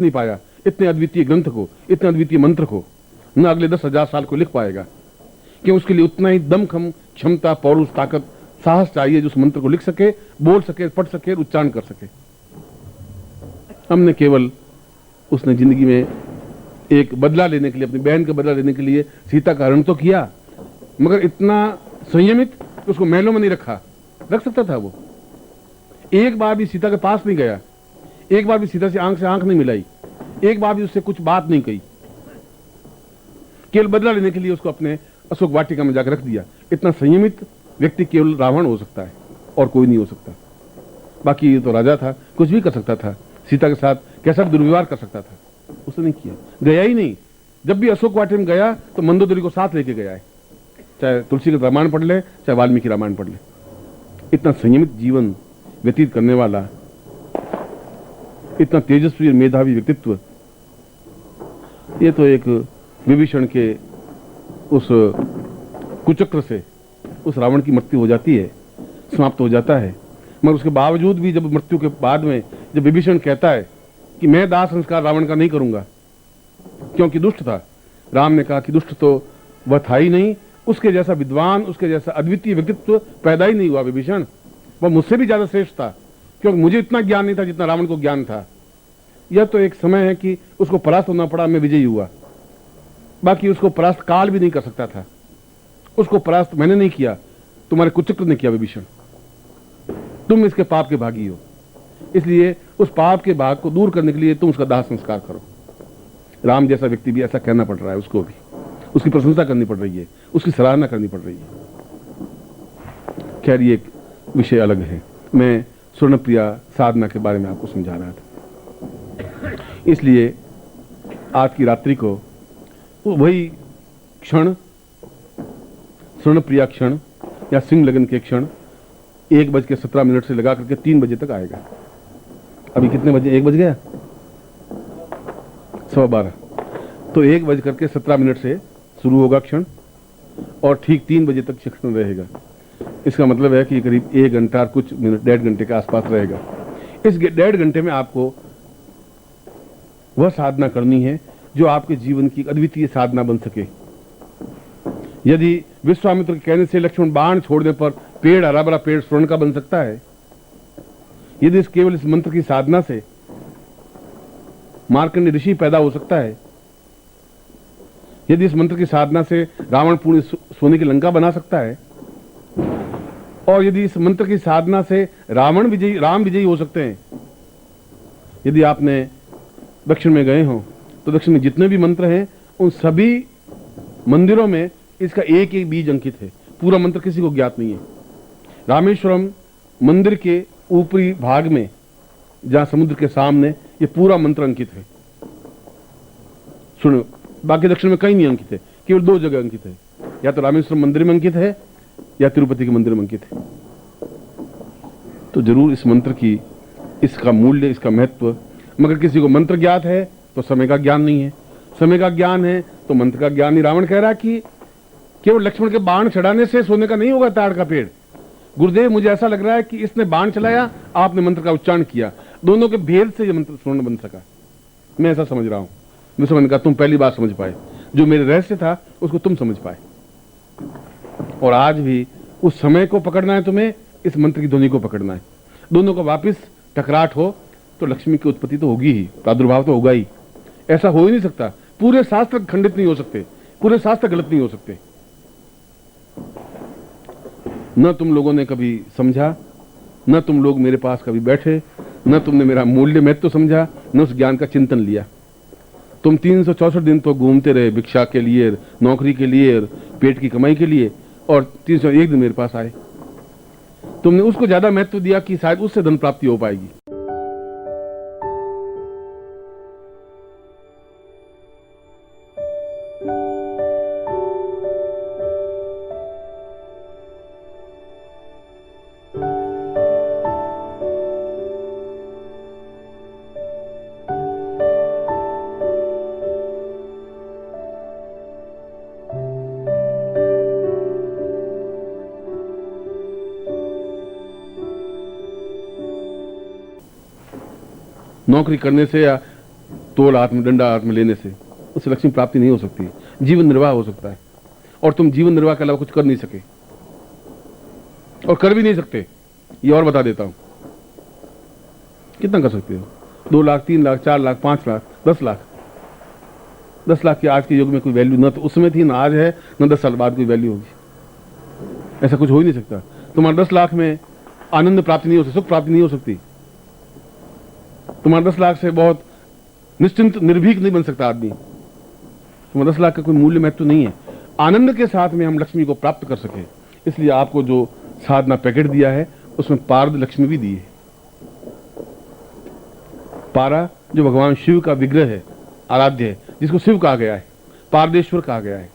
नहीं पाया इतने अद्वितीय ग्रंथ को, इतने अद्वितीय मंत्र को, न अगले 10,000 साल को लिख पाएगा। कि उसके लिए उतना ही दमखम, क्षमता, पौरुष, ताकत, साहस चाहिए जो उस मंत्र को लिख सके, बोल सके, पढ़ सके, उच्चारण कर सके। हमने केवल उसने जिंदगी में एक बदला लेने के लिए, अपनी बहन का बदला लेने के लिए सीता का हरण तो किया, मगर इतना संयमित कि उसको महलों में नहीं रखा। रख सकता था वो। एक बार भी सीता के पास नहीं गया, एक बार भी सीता से आंख नहीं मिलाई, एक बार भी उससे कुछ बात नहीं कही। केवल बदला लेने के लिए उसको अपने अशोक वाटिका में जाकर रख दिया। इतना संयमित व्यक्ति केवल रावण हो सकता है और कोई नहीं हो सकता। बाकी ये तो राजा था, कुछ भी कर सकता था, सीता के साथ कैसा दुर्व्यवहार कर सकता था, उसने नहीं किया। गया ही नहीं। जब भी अशोक वाटिका में गया तो मंदोदरी को साथ लेके गया है, चाहे तुलसी का रामायण पढ़ ले, चाहे वाल्मीकि रामायण पढ़ ले। इतना संयमित जीवन व्यतीत करने वाला, इतना तेजस्वी और मेधावी व्यक्तित्व, ये तो एक विभीषण के उस कुचक्र से उस रावण की मृत्यु हो जाती है, समाप्त हो जाता है। मगर उसके बावजूद भी जब मृत्यु के बाद में जब विभीषण कहता है कि मैं दाह संस्कार रावण का नहीं करूंगा, क्योंकि दुष्ट था, राम ने कहा कि दुष्ट तो वह था ही नहीं, उसके जैसा विद्वान, उसके जैसा अद्वितीय व्यक्तित्व पैदा ही नहीं हुआ विभीषण। वह मुझसे भी ज्यादा श्रेष्ठ था, क्योंकि मुझे इतना ज्ञान नहीं था जितना रावण को ज्ञान था। यह तो एक समय है कि उसको परास्त होना पड़ा, मैं विजयी हुआ। बाकी उसको परास्त काल भी नहीं कर सकता था। उसको परास्त मैंने नहीं किया, तुम्हारे कुचक्र ने किया विभीषण। तुम इसके पाप के भागी हो, इसलिए उस पाप के भाग को दूर करने के लिए तुम उसका दाह संस्कार करो। राम जैसा व्यक्ति भी ऐसा कहना पड़ रहा है, उसको भी उसकी प्रशंसा करनी पड़ रही है, उसकी सराहना करनी पड़ रही है। खैर, ये विषय अलग है। मैं स्वर्णप्रिया साधना के बारे में आपको समझा रहा था। इसलिए आज की रात्रि को वही क्षण, स्वर्णप्रिया क्षण या सिंह लगन के क्षण 1:17 से लगा करके 3 बजे तक आएगा। अभी कितने बजे? 1 बज गया, 12:15। तो 1:17 से शुरू होगा क्षण और ठीक 3 बजे तक क्षण रहेगा। इसका मतलब है कि करीब 1 घंटा और कुछ मिनट, 1.5 घंटे के आसपास रहेगा। इस 1.5 घंटे में आपको वह साधना करनी है जो आपके जीवन की अद्वितीय साधना बन सके। यदि विश्वामित्र के कहने से लक्ष्मण बाण छोड़ने पर पेड़, हरा भरा पेड़ स्वर्ण का बन सकता है, यदि केवल इस मंत्र की साधना से मार्कंडेय ऋषि पैदा हो सकता है, यदि इस मंत्र की साधना से रावण पूर्ण सोने की लंका बना सकता है, और यदि इस मंत्र की साधना से राम विजयी हो सकते हैं। यदि आपने दक्षिण में गए हो तो दक्षिण में जितने भी मंत्र हैं उन सभी मंदिरों में इसका एक एक बीज अंकित है। पूरा मंत्र किसी को ज्ञात नहीं है। रामेश्वरम मंदिर के ऊपरी भाग में, जहां समुद्र के सामने, ये पूरा मंत्र अंकित है। सुनो, बाकी दक्षिण में कहीं नहीं अंकित है, केवल 2 जगह अंकित है। या तो रामेश्वरम मंदिर में अंकित है या तिरुपति के मंदिर में अंकित है। तो जरूर इस मंत्र की, इसका मूल्य, इसका महत्व, मगर किसी को मंत्र ज्ञात है तो समय का ज्ञान नहीं है, समय का ज्ञान है तो मंत्र का ज्ञान नहीं। रावण कह रहा कि केवल लक्ष्मण के बाण चढ़ाने से सोने का नहीं होगा ताड़ का पेड़। गुरुदेव, मुझे ऐसा लग रहा है कि इसने बाण चलाया, आपने मंत्र का उच्चारण किया, दोनों के भेद से यह मंत्र स्वर्ण बन सका। मैं ऐसा समझ रहा हूं। विश्वमन ने कहा, तुम पहली बार समझ पाए, जो मेरे रहस्य था उसको तुम समझ पाए। और आज भी उस समय को पकड़ना है तुम्हें, इस मंत्र की ध्वनि को पकड़ना है। दोनों को वापिस टकराट हो तो लक्ष्मी की उत्पत्ति तो होगी ही, प्रादुर्भाव तो होगा ही। ऐसा हो ही नहीं सकता। पूरे शास्त्र खंडित नहीं हो सकते, पूरे शास्त्र गलत नहीं हो सकते। न तुम लोगों ने कभी समझा, न तुम लोग मेरे पास कभी बैठे, न तुमने मेरा मूल्य महत्व समझा, न उस ज्ञान का चिंतन लिया। तुम 364 दिन तो घूमते रहे भिक्षा के लिए, नौकरी के लिए, पेट की कमाई के लिए, और 301 दिन मेरे पास आए। तुमने उसको ज्यादा महत्व दिया कि शायद उससे धन प्राप्ति हो पाएगी। नौकरी करने से या तोल हाथ में, डंडा हाथ में लेने से उससे लक्ष्मी प्राप्ति नहीं हो सकती। जीवन निर्वाह हो सकता है, और तुम जीवन निर्वाह के अलावा कुछ कर नहीं सके और कर भी नहीं सकते। ये और बता देता हूं, कितना कर सकते हो? 2 लाख, 3 लाख, 4 लाख, 5 लाख, 10 लाख। 10 लाख की आज के युग में कोई वैल्यू न तो उसमें थी, ना आज है, न 10 साल बाद कोई वैल्यू होगी। ऐसा कुछ हो ही नहीं सकता। तुम्हारे 10 लाख में आनंद प्राप्ति नहीं हो सकती, सुख प्राप्ति नहीं हो सकती। तुम्हारे 10 लाख से बहुत निश्चिंत निर्भीक नहीं बन सकता आदमी। तुम्हारे 10 लाख का कोई मूल्य महत्व नहीं है। आनंद के साथ में हम लक्ष्मी को प्राप्त कर सके, इसलिए आपको जो साधना पैकेट दिया है उसमें पारद लक्ष्मी भी दी है। पारा जो भगवान शिव का विग्रह है, आराध्य है, जिसको शिव कहा गया है, पारदेश्वर कहा गया है।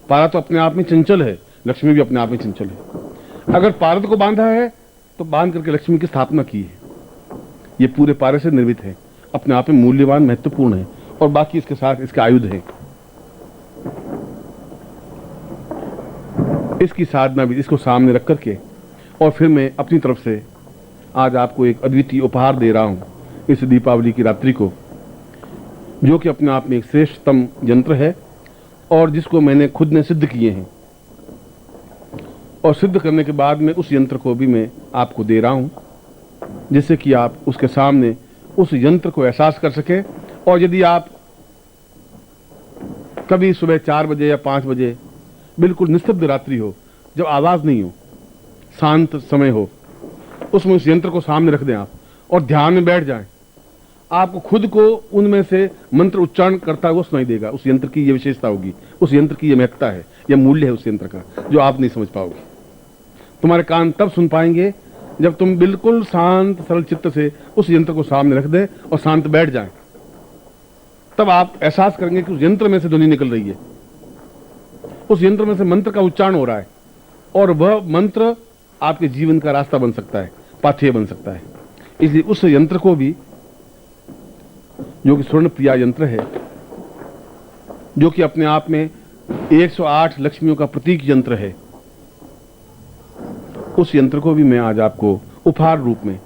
पारा तो अपने आप में चंचल है, लक्ष्मी भी अपने आप में चंचल है। अगर पारद को बांधा है तो बांध करके लक्ष्मी की स्थापना की है। ये पूरे पारे से निर्मित है, अपने आप में मूल्यवान, महत्वपूर्ण है, और बाकी इसके साथ इसके आयुध हैं। इसकी साधना भी, इसको सामने रख करके, और फिर मैं अपनी तरफ से आज आपको एक अद्वितीय उपहार दे रहा हूं इस दीपावली की रात्रि को, जो कि अपने आप में एक श्रेष्ठतम यंत्र है और जिसको मैंने खुद ने सिद्ध किए हैं। और सिद्ध करने के बाद में उस यंत्र को भी मैं आपको दे रहा हूं, जिससे कि आप उसके सामने उस यंत्र को एहसास कर सके। और यदि आप कभी सुबह 4 बजे या 5 बजे बिल्कुल निस्तब्ध रात्रि हो, जब आवाज नहीं हो, शांत समय हो, उसमें उस यंत्र को सामने रख दें आप और ध्यान में बैठ जाएं, आपको खुद को उनमें से मंत्र उच्चारण करता हुआ सुनाई देगा। उस यंत्र की ये विशेषता होगी, उस यंत्र की ये महत्ता है, यह मूल्य है उस यंत्र का, जो आप नहीं समझ पाओगे। तुम्हारे कान तब सुन पाएंगे जब तुम बिल्कुल शांत सरल चित्त से उस यंत्र को सामने रख दें और शांत बैठ जाएं। तब आप एहसास करेंगे कि उस यंत्र में से ध्वनि निकल रही है, उस यंत्र में से मंत्र का उच्चारण हो रहा है, और वह मंत्र आपके जीवन का रास्ता बन सकता है, पाथेय बन सकता है। इसलिए उस यंत्र को भी, जो कि स्वर्ण प्रिया यंत्र है, जो कि अपने आप में 108 लक्ष्मियों का प्रतीक यंत्र है, उस यंत्र को भी मैं आज आपको उपहार रूप में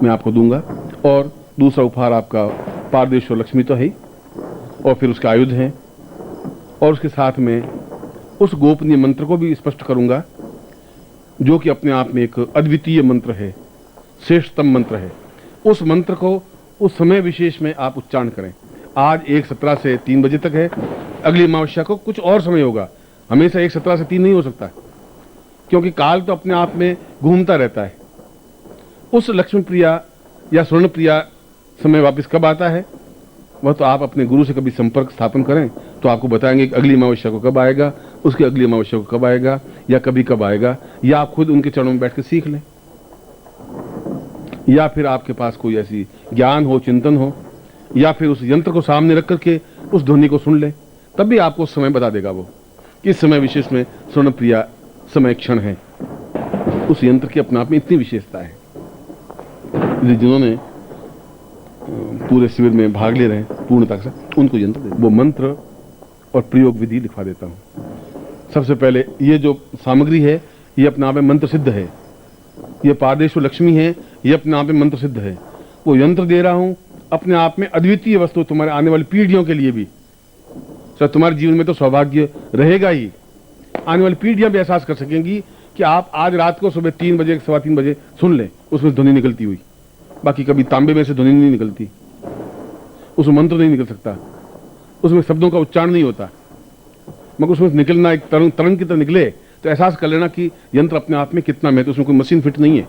मैं आपको दूंगा। और दूसरा उपहार आपका पारदेश्वर लक्ष्मी तो है ही, और फिर उसके आयुध हैं, और उसके साथ में उस गोपनीय मंत्र को भी स्पष्ट करूंगा, जो कि अपने आप में एक अद्वितीय मंत्र है, श्रेष्ठतम मंत्र है। उस मंत्र को उस समय विशेष में आप उच्चारण करें। आज 1:17 से 3 बजे तक है, अगली अमावस्या को कुछ और समय होगा, हमेशा 1:17 से 3 नहीं हो सकता, क्योंकि काल तो अपने आप में घूमता रहता है। उस लक्ष्मी प्रिया या स्वर्ण प्रिया समय वापस कब आता है, वह तो आप अपने गुरु से कभी संपर्क स्थापन करें तो आपको बताएंगे कि अगली अमावस्या को कब आएगा, उसकी अगली अमावस्या को कब आएगा, या कभी कब आएगा, या आप खुद उनके चरणों में बैठ कर सीख लें, या फिर आपके पास कोई ऐसी ज्ञान हो, चिंतन हो, या फिर उस यंत्र को सामने रख करके उस ध्वनि को सुन ले, तब भी आपको समय बता देगा वो कि इस समय विशेष में स्वर्ण प्रिया समय क्षण है। उस यंत्र की अपने आप में इतनी विशेषता है, जिन्होंने पूरे शिविर में भाग ले रहे हैं पूर्णता से, उनको यंत्र दे। वो मंत्र और प्रयोग विधि लिखवा देता हूं। सबसे पहले ये जो सामग्री है, ये अपने आप में मंत्र सिद्ध है। ये पारदेश्वर लक्ष्मी है, ये अपने आप में मंत्र सिद्ध है। वो यंत्र दे रहा हूं, अपने आप में अद्वितीय वस्तु, तुम्हारे आने वाली पीढ़ियों के लिए भी। सर तुम्हारे जीवन में तो सौभाग्य रहेगा ही, आने वाली पीढ़ियां भी एहसास कर सकेंगी कि आप आज रात को सुबह 3 बजे, 3:15 बजे सुन लें, उसमें ध्वनि निकलती हुई। बाकी कभी तांबे में से ध्वनि नहीं निकलती, उसमें मंत्र नहीं निकल सकता, उसमें शब्दों का उच्चारण नहीं होता, मगर उसमें निकलना एक तरंग की तरह निकले तो एहसास कर लेना कि यंत्र अपने आप में कितना महत्व, उसमें कोई मशीन फिट नहीं है,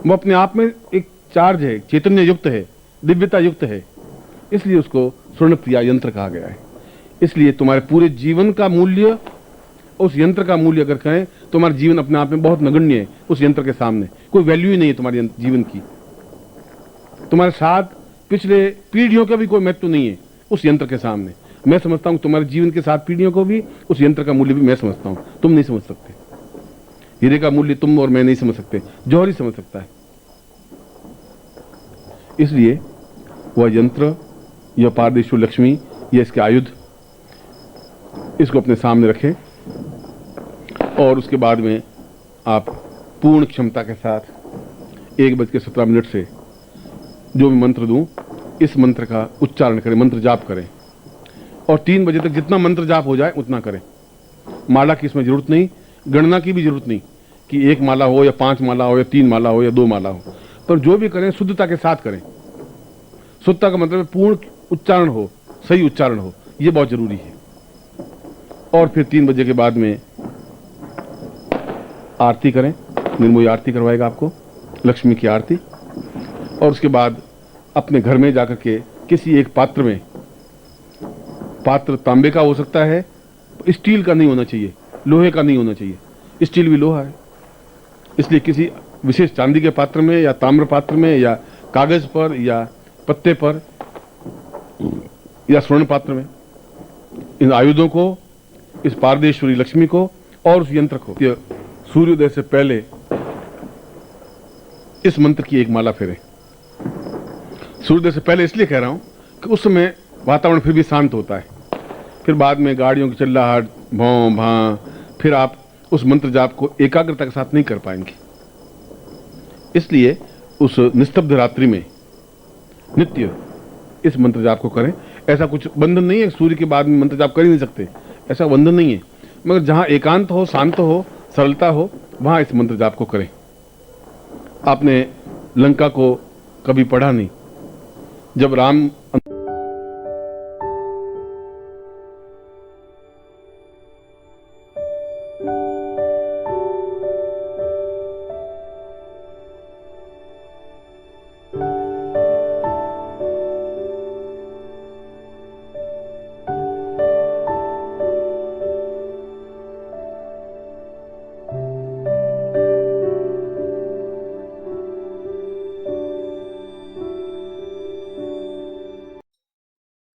वो अपने आप में एक चार्ज है, चैतन्य युक्त है, दिव्यता युक्त है। इसलिए उसको स्वर्ण प्रिया यंत्र कहा गया है। इसलिए तुम्हारे पूरे जीवन का मूल्य, उस यंत्र का मूल्य अगर कहें, तुम्हारा जीवन अपने आप में बहुत नगण्य है। उस यंत्र के सामने कोई वैल्यू ही नहीं है तुम्हारे जीवन की, तुम्हारे साथ पिछले पीढ़ियों का भी कोई महत्व नहीं है उस यंत्र के सामने। मैं समझता हूं तुम्हारे जीवन के साथ पीढ़ियों को भी, उस यंत्र का मूल्य भी मैं समझता हूं, तुम नहीं समझ सकते। हीरे का मूल्य तुम और मैं नहीं समझ सकते, जौहरी समझ सकता है। इसलिए वह यंत्र, यह पारदेश्वर लक्ष्मी, यह इसके आयुध, इसको अपने सामने रखें, और उसके बाद में आप पूर्ण क्षमता के साथ 1:17 से जो भी मंत्र दूं इस मंत्र का उच्चारण करें, मंत्र जाप करें और 3 बजे तक जितना मंत्र जाप हो जाए उतना करें। माला की इसमें जरूरत नहीं, गणना की भी जरूरत नहीं कि 1 माला हो या 5 माला हो या 3 माला हो या 2 माला हो, पर जो भी करें शुद्धता के साथ करें। शुद्धता का मतलब पूर्ण उच्चारण हो, सही उच्चारण हो, यह बहुत जरूरी है। और फिर 3 बजे के बाद में आरती करें, निर्मोही आरती करवाएगा आपको, लक्ष्मी की आरती। और उसके बाद अपने घर में जाकर के किसी एक पात्र में, पात्र तांबे का हो सकता है, स्टील का नहीं होना चाहिए, लोहे का नहीं होना चाहिए, स्टील भी लोहा है, इसलिए किसी विशेष चांदी के पात्र में या ताम्र पात्र में या कागज पर या पत्ते पर या स्वर्ण पात्र में इन आयुधों को, इस पारदेश्वरी लक्ष्मी को और उस यंत्र को सूर्योदय से पहले इस मंत्र की एक माला फेरें। सूर्योदय से पहले इसलिए कह रहा हूं कि उस समय वातावरण फिर भी शांत होता है, फिर बाद में गाड़ियों की चिल्लाहट, भौं भां, फिर आप उस मंत्र जाप को एकाग्रता के साथ नहीं कर पाएंगे। इसलिए उस निस्तब्ध रात्रि में नित्य इस मंत्र जाप को करें। ऐसा कुछ बंधन नहीं है, सूर्य के बाद में मंत्र जाप कर ही नहीं सकते, ऐसा बंधन नहीं है, मगर जहां एकांत हो, शांत हो, सरलता हो, वहां इस मंत्र जाप को करें। आपने लंका को कभी पढ़ा नहीं, जब राम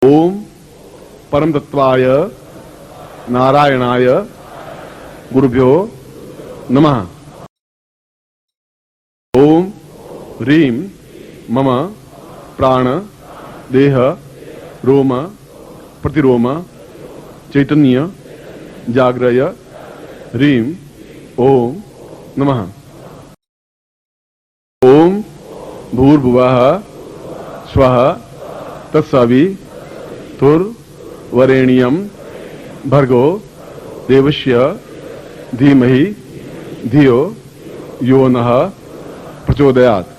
ओम परम तत्वाय नारायणाय गुरुभ्यो नमः। ओम ह्रीं मम प्राण देह रोम प्रतिरोम चैतन्य जाग्रय ह्रीं ओम नमः। ओम भूर्भुवः स्वः तत्सवितुर्वरेण्यं भर्गो देवस्य धीमहि धियो यो नः प्रचोदयात्।